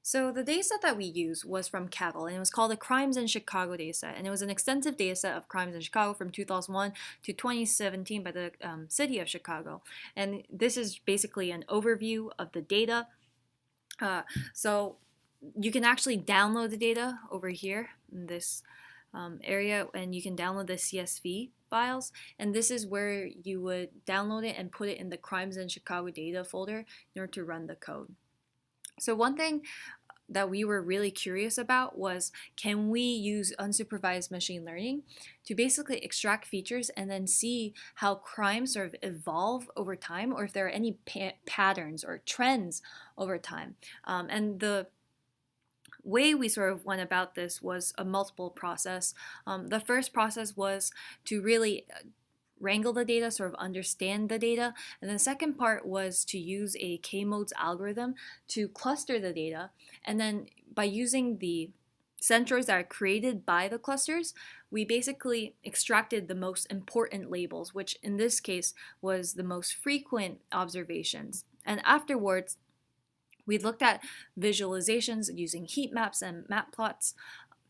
So the dataset that we used was from Kaggle, and it was called the Crimes in Chicago dataset, and it was an extensive dataset of crimes in Chicago from 2001 to 2017 by the city of Chicago. And this is basically an overview of the data. Uh, so you can actually download the data over here in this area, and you can download the CSV files, and this is where you would download it and put it in the Crimes in Chicago data folder in order to run the code. So one thing that we were really curious about was, can we use unsupervised machine learning to basically extract features and then see how crimes sort of evolve over time, or if there are any patterns or trends over time. And the way we sort of went about this was a multiple process. The first process was to really wrangle the data, sort of understand the data. And the second part was to use a K-modes algorithm to cluster the data. And then by using the centroids that are created by the clusters, we basically extracted the most important labels, which in this case was the most frequent observations. And afterwards, we looked at visualizations using heat maps and map plots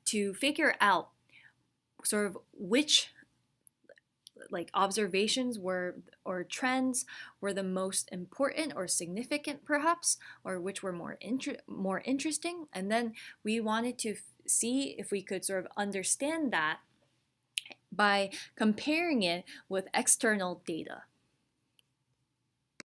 to figure out sort of which observations were, or trends were, the most important or significant perhaps, or which were more interesting. And then we wanted to see if we could sort of understand that by comparing it with external data.